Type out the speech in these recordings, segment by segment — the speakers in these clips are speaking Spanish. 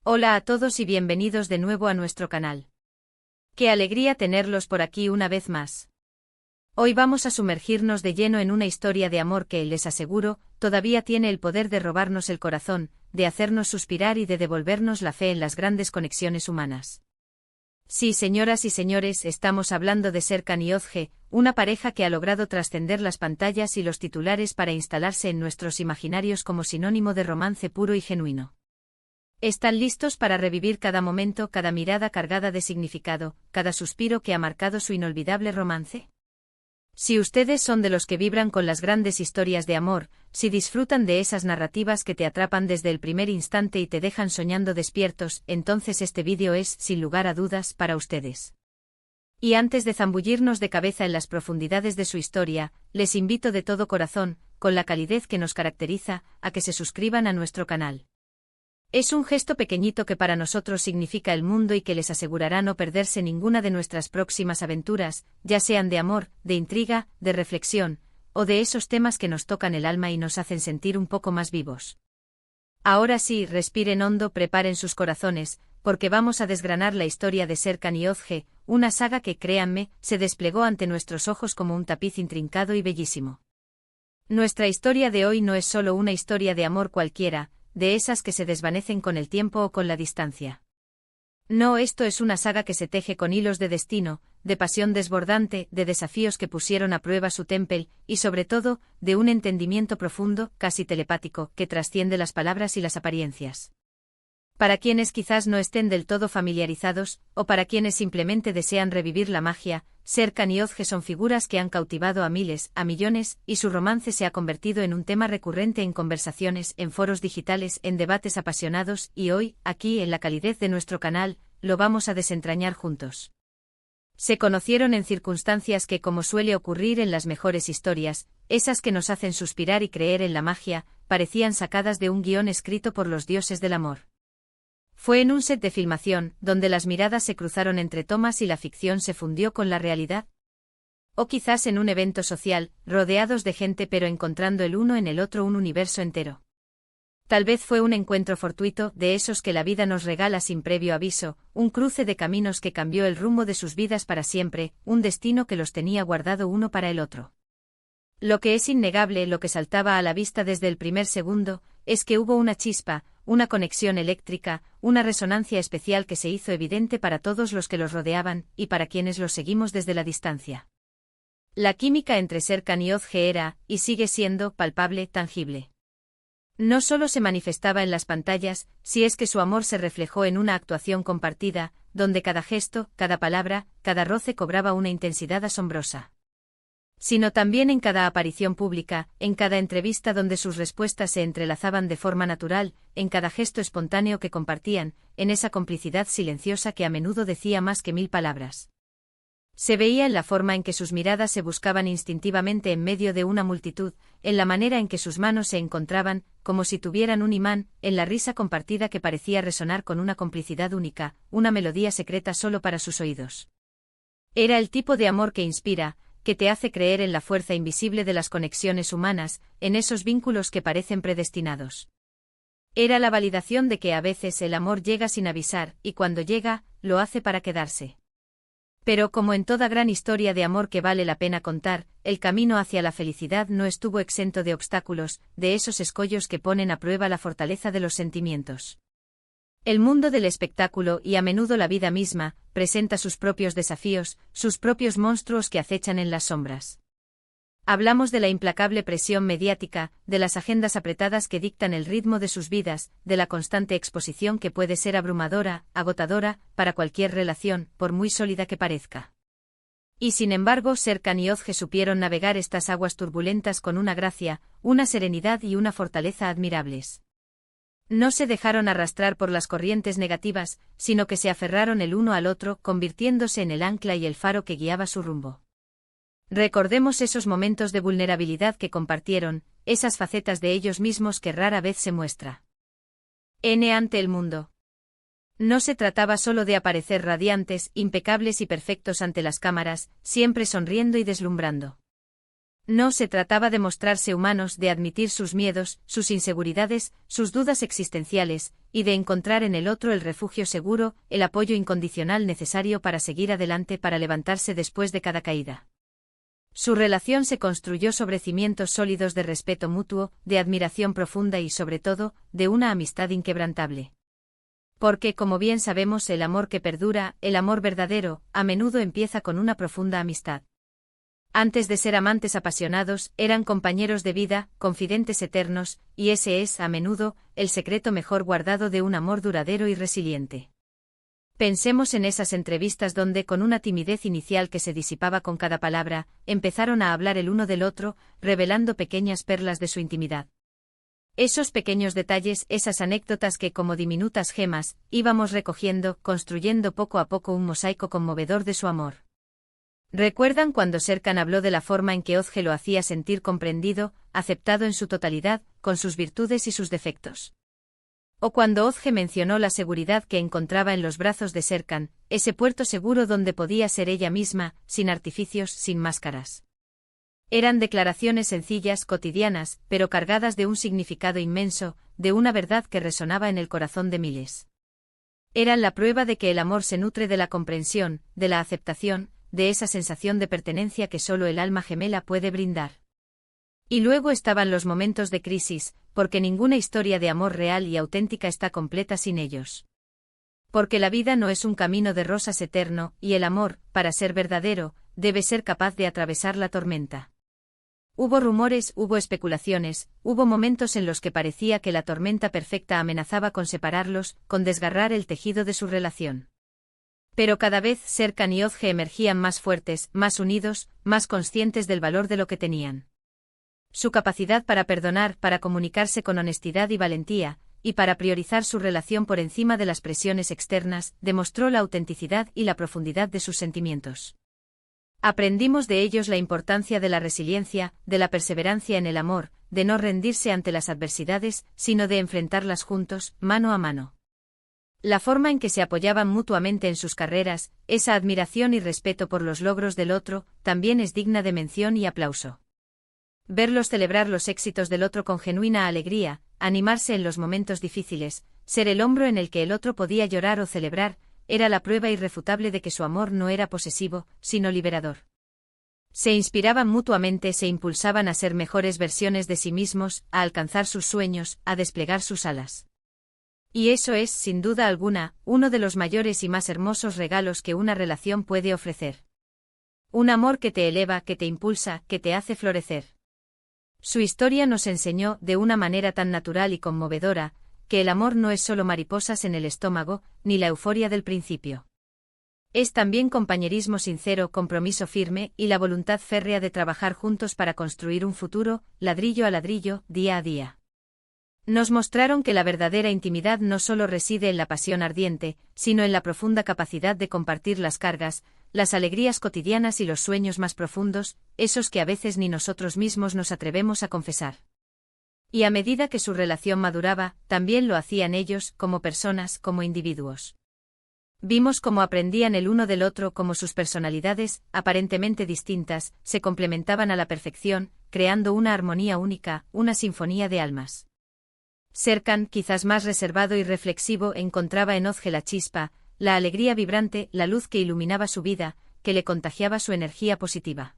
Hola a todos y bienvenidos de nuevo a nuestro canal. Qué alegría tenerlos por aquí una vez más. Hoy vamos a sumergirnos de lleno en una historia de amor que, les aseguro, todavía tiene el poder de robarnos el corazón, de hacernos suspirar y de devolvernos la fe en las grandes conexiones humanas. Sí, señoras y señores, estamos hablando de Serkan y Özge, una pareja que ha logrado trascender las pantallas y los titulares para instalarse en nuestros imaginarios como sinónimo de romance puro y genuino. ¿Están listos para revivir cada momento, cada mirada cargada de significado, cada suspiro que ha marcado su inolvidable romance? Si ustedes son de los que vibran con las grandes historias de amor, si disfrutan de esas narrativas que te atrapan desde el primer instante y te dejan soñando despiertos, entonces este vídeo es, sin lugar a dudas, para ustedes. Y antes de zambullirnos de cabeza en las profundidades de su historia, les invito de todo corazón, con la calidez que nos caracteriza, a que se suscriban a nuestro canal. Es un gesto pequeñito que para nosotros significa el mundo y que les asegurará no perderse ninguna de nuestras próximas aventuras, ya sean de amor, de intriga, de reflexión, o de esos temas que nos tocan el alma y nos hacen sentir un poco más vivos. Ahora sí, respiren hondo, preparen sus corazones, porque vamos a desgranar la historia de Serkan y Özge, una saga que, créanme, se desplegó ante nuestros ojos como un tapiz intrincado y bellísimo. Nuestra historia de hoy no es solo una historia de amor cualquiera, de esas que se desvanecen con el tiempo o con la distancia. No, esto es una saga que se teje con hilos de destino, de pasión desbordante, de desafíos que pusieron a prueba su temple, y sobre todo, de un entendimiento profundo, casi telepático, que trasciende las palabras y las apariencias. Para quienes quizás no estén del todo familiarizados, o para quienes simplemente desean revivir la magia, Serkan y Özge son figuras que han cautivado a miles, a millones, y su romance se ha convertido en un tema recurrente en conversaciones, en foros digitales, en debates apasionados, y hoy, aquí en la calidez de nuestro canal, lo vamos a desentrañar juntos. Se conocieron en circunstancias que, como suele ocurrir en las mejores historias, esas que nos hacen suspirar y creer en la magia, parecían sacadas de un guión escrito por los dioses del amor. Fue en un set de filmación, donde las miradas se cruzaron entre tomas y la ficción se fundió con la realidad. O quizás en un evento social, rodeados de gente pero encontrando el uno en el otro un universo entero. Tal vez fue un encuentro fortuito, de esos que la vida nos regala sin previo aviso, un cruce de caminos que cambió el rumbo de sus vidas para siempre, un destino que los tenía guardado uno para el otro. Lo que es innegable, lo que saltaba a la vista desde el primer segundo, es que hubo una chispa, una conexión eléctrica, una resonancia especial que se hizo evidente para todos los que los rodeaban, y para quienes los seguimos desde la distancia. La química entre Serkan y Özge era, y sigue siendo, palpable, tangible. No solo se manifestaba en las pantallas, si es que su amor se reflejó en una actuación compartida, donde cada gesto, cada palabra, cada roce cobraba una intensidad asombrosa. Sino también en cada aparición pública, en cada entrevista donde sus respuestas se entrelazaban de forma natural, en cada gesto espontáneo que compartían, en esa complicidad silenciosa que a menudo decía más que 1000 palabras. Se veía en la forma en que sus miradas se buscaban instintivamente en medio de una multitud, en la manera en que sus manos se encontraban, como si tuvieran un imán, en la risa compartida que parecía resonar con una complicidad única, una melodía secreta solo para sus oídos. Era el tipo de amor que inspira, que te hace creer en la fuerza invisible de las conexiones humanas, en esos vínculos que parecen predestinados. Era la validación de que a veces el amor llega sin avisar, y cuando llega, lo hace para quedarse. Pero como en toda gran historia de amor que vale la pena contar, el camino hacia la felicidad no estuvo exento de obstáculos, de esos escollos que ponen a prueba la fortaleza de los sentimientos. El mundo del espectáculo y a menudo la vida misma, presenta sus propios desafíos, sus propios monstruos que acechan en las sombras. Hablamos de la implacable presión mediática, de las agendas apretadas que dictan el ritmo de sus vidas, de la constante exposición que puede ser abrumadora, agotadora, para cualquier relación, por muy sólida que parezca. Y sin embargo, Serkan y Özge supieron navegar estas aguas turbulentas con una gracia, una serenidad y una fortaleza admirables. No se dejaron arrastrar por las corrientes negativas, sino que se aferraron el uno al otro, convirtiéndose en el ancla y el faro que guiaba su rumbo. Recordemos esos momentos de vulnerabilidad que compartieron, esas facetas de ellos mismos que rara vez se muestra. Ante el mundo. No se trataba solo de aparecer radiantes, impecables y perfectos ante las cámaras, siempre sonriendo y deslumbrando. No se trataba de mostrarse humanos, de admitir sus miedos, sus inseguridades, sus dudas existenciales, y de encontrar en el otro el refugio seguro, el apoyo incondicional necesario para seguir adelante, para levantarse después de cada caída. Su relación se construyó sobre cimientos sólidos de respeto mutuo, de admiración profunda y, sobre todo, de una amistad inquebrantable. Porque, como bien sabemos, el amor que perdura, el amor verdadero, a menudo empieza con una profunda amistad. Antes de ser amantes apasionados, eran compañeros de vida, confidentes eternos, y ese es, a menudo, el secreto mejor guardado de un amor duradero y resiliente. Pensemos en esas entrevistas donde, con una timidez inicial que se disipaba con cada palabra, empezaron a hablar el uno del otro, revelando pequeñas perlas de su intimidad. Esos pequeños detalles, esas anécdotas que, como diminutas gemas, íbamos recogiendo, construyendo poco a poco un mosaico conmovedor de su amor. ¿Recuerdan cuando Serkan habló de la forma en que Özge lo hacía sentir comprendido, aceptado en su totalidad, con sus virtudes y sus defectos? O cuando Özge mencionó la seguridad que encontraba en los brazos de Serkan, ese puerto seguro donde podía ser ella misma, sin artificios, sin máscaras. Eran declaraciones sencillas, cotidianas, pero cargadas de un significado inmenso, de una verdad que resonaba en el corazón de miles. Eran la prueba de que el amor se nutre de la comprensión, de la aceptación, de esa sensación de pertenencia que solo el alma gemela puede brindar. Y luego estaban los momentos de crisis, porque ninguna historia de amor real y auténtica está completa sin ellos. Porque la vida no es un camino de rosas eterno, y el amor, para ser verdadero, debe ser capaz de atravesar la tormenta. Hubo rumores, hubo especulaciones, hubo momentos en los que parecía que la tormenta perfecta amenazaba con separarlos, con desgarrar el tejido de su relación. Pero cada vez Serkan y Özge emergían más fuertes, más unidos, más conscientes del valor de lo que tenían. Su capacidad para perdonar, para comunicarse con honestidad y valentía, y para priorizar su relación por encima de las presiones externas, demostró la autenticidad y la profundidad de sus sentimientos. Aprendimos de ellos la importancia de la resiliencia, de la perseverancia en el amor, de no rendirse ante las adversidades, sino de enfrentarlas juntos, mano a mano. La forma en que se apoyaban mutuamente en sus carreras, esa admiración y respeto por los logros del otro, también es digna de mención y aplauso. Verlos celebrar los éxitos del otro con genuina alegría, animarse en los momentos difíciles, ser el hombro en el que el otro podía llorar o celebrar, era la prueba irrefutable de que su amor no era posesivo, sino liberador. Se inspiraban mutuamente, se impulsaban a ser mejores versiones de sí mismos, a alcanzar sus sueños, a desplegar sus alas. Y eso es, sin duda alguna, uno de los mayores y más hermosos regalos que una relación puede ofrecer. Un amor que te eleva, que te impulsa, que te hace florecer. Su historia nos enseñó, de una manera tan natural y conmovedora, que el amor no es solo mariposas en el estómago, ni la euforia del principio. Es también compañerismo sincero, compromiso firme y la voluntad férrea de trabajar juntos para construir un futuro, ladrillo a ladrillo, día a día. Nos mostraron que la verdadera intimidad no solo reside en la pasión ardiente, sino en la profunda capacidad de compartir las cargas, las alegrías cotidianas y los sueños más profundos, esos que a veces ni nosotros mismos nos atrevemos a confesar. Y a medida que su relación maduraba, también lo hacían ellos, como personas, como individuos. Vimos cómo aprendían el uno del otro, cómo sus personalidades, aparentemente distintas, se complementaban a la perfección, creando una armonía única, una sinfonía de almas. Serkan, quizás más reservado y reflexivo, encontraba en Özge la chispa, la alegría vibrante, la luz que iluminaba su vida, que le contagiaba su energía positiva.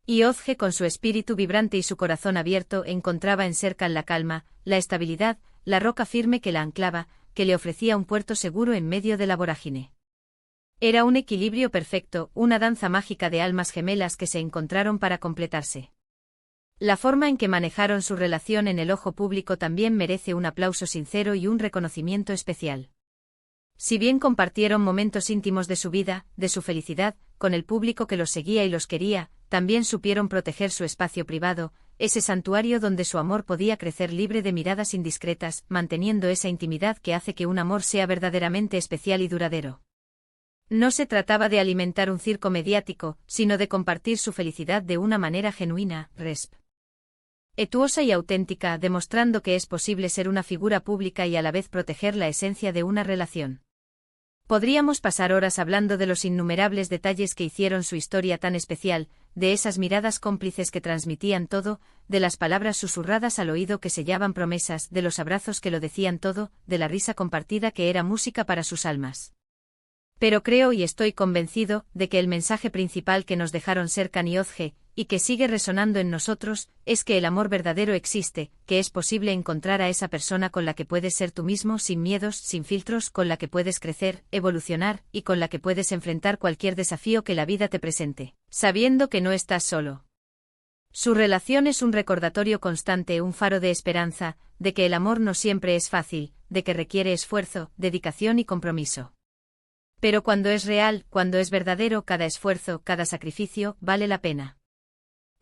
Y Özge, con su espíritu vibrante y su corazón abierto, encontraba en Serkan la calma, la estabilidad, la roca firme que la anclaba, que le ofrecía un puerto seguro en medio de la vorágine. Era un equilibrio perfecto, una danza mágica de almas gemelas que se encontraron para completarse. La forma en que manejaron su relación en el ojo público también merece un aplauso sincero y un reconocimiento especial. Si bien compartieron momentos íntimos de su vida, de su felicidad, con el público que los seguía y los quería, también supieron proteger su espacio privado, ese santuario donde su amor podía crecer libre de miradas indiscretas, manteniendo esa intimidad que hace que un amor sea verdaderamente especial y duradero. No se trataba de alimentar un circo mediático, sino de compartir su felicidad de una manera genuina, respetuosa y auténtica, demostrando que es posible ser una figura pública y a la vez proteger la esencia de una relación. Podríamos pasar horas hablando de los innumerables detalles que hicieron su historia tan especial, de esas miradas cómplices que transmitían todo, de las palabras susurradas al oído que sellaban promesas, de los abrazos que lo decían todo, de la risa compartida que era música para sus almas. Pero creo y estoy convencido de que el mensaje principal que nos dejaron Serkan y Özge, y que sigue resonando en nosotros, es que el amor verdadero existe, que es posible encontrar a esa persona con la que puedes ser tú mismo sin miedos, sin filtros, con la que puedes crecer, evolucionar, y con la que puedes enfrentar cualquier desafío que la vida te presente, sabiendo que no estás solo. Su relación es un recordatorio constante, un faro de esperanza, de que el amor no siempre es fácil, de que requiere esfuerzo, dedicación y compromiso. Pero cuando es real, cuando es verdadero, cada esfuerzo, cada sacrificio, vale la pena.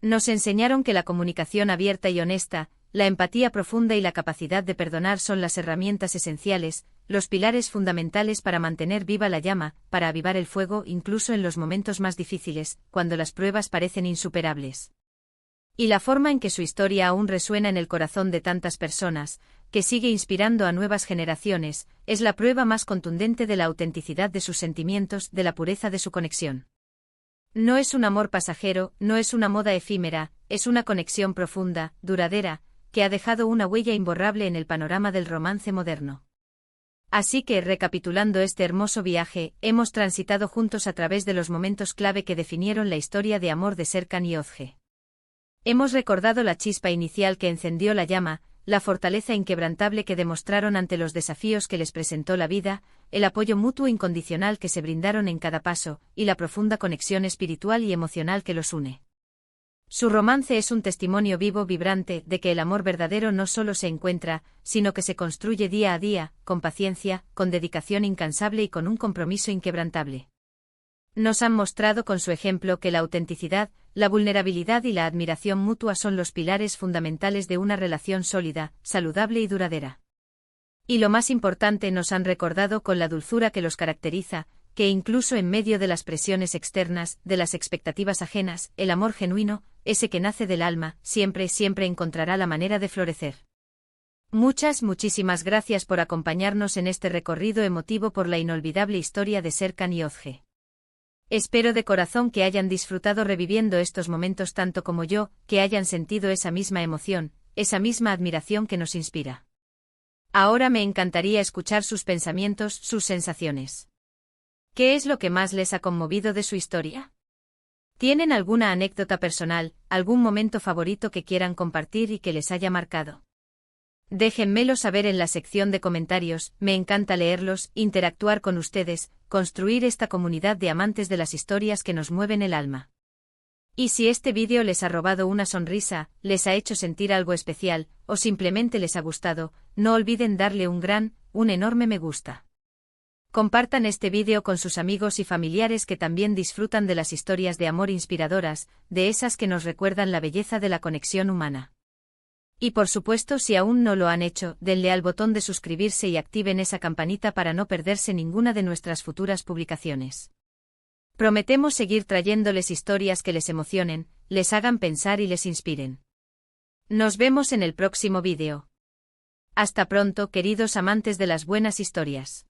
Nos enseñaron que la comunicación abierta y honesta, la empatía profunda y la capacidad de perdonar son las herramientas esenciales, los pilares fundamentales para mantener viva la llama, para avivar el fuego incluso en los momentos más difíciles, cuando las pruebas parecen insuperables. Y la forma en que su historia aún resuena en el corazón de tantas personas, que sigue inspirando a nuevas generaciones, es la prueba más contundente de la autenticidad de sus sentimientos, de la pureza de su conexión. No es un amor pasajero, no es una moda efímera, es una conexión profunda, duradera, que ha dejado una huella imborrable en el panorama del romance moderno. Así que, recapitulando este hermoso viaje, hemos transitado juntos a través de los momentos clave que definieron la historia de amor de Serkan y Özge. Hemos recordado la chispa inicial que encendió la llama, la fortaleza inquebrantable que demostraron ante los desafíos que les presentó la vida, el apoyo mutuo incondicional que se brindaron en cada paso, y la profunda conexión espiritual y emocional que los une. Su romance es un testimonio vivo, vibrante, de que el amor verdadero no solo se encuentra, sino que se construye día a día, con paciencia, con dedicación incansable y con un compromiso inquebrantable. Nos han mostrado con su ejemplo que la autenticidad, la vulnerabilidad y la admiración mutua son los pilares fundamentales de una relación sólida, saludable y duradera. Y lo más importante, nos han recordado con la dulzura que los caracteriza, que incluso en medio de las presiones externas, de las expectativas ajenas, el amor genuino, ese que nace del alma, siempre encontrará la manera de florecer. Muchísimas gracias por acompañarnos en este recorrido emotivo por la inolvidable historia de Serkan y Özge. Espero de corazón que hayan disfrutado reviviendo estos momentos tanto como yo, que hayan sentido esa misma emoción, esa misma admiración que nos inspira. Ahora me encantaría escuchar sus pensamientos, sus sensaciones. ¿Qué es lo que más les ha conmovido de su historia? ¿Tienen alguna anécdota personal, algún momento favorito que quieran compartir y que les haya marcado? Déjenmelo saber en la sección de comentarios, me encanta leerlos, interactuar con ustedes, construir esta comunidad de amantes de las historias que nos mueven el alma. Y si este vídeo les ha robado una sonrisa, les ha hecho sentir algo especial, o simplemente les ha gustado, no olviden darle un enorme me gusta. Compartan este vídeo con sus amigos y familiares que también disfrutan de las historias de amor inspiradoras, de esas que nos recuerdan la belleza de la conexión humana. Y por supuesto, si aún no lo han hecho, denle al botón de suscribirse y activen esa campanita para no perderse ninguna de nuestras futuras publicaciones. Prometemos seguir trayéndoles historias que les emocionen, les hagan pensar y les inspiren. Nos vemos en el próximo vídeo. Hasta pronto, queridos amantes de las buenas historias.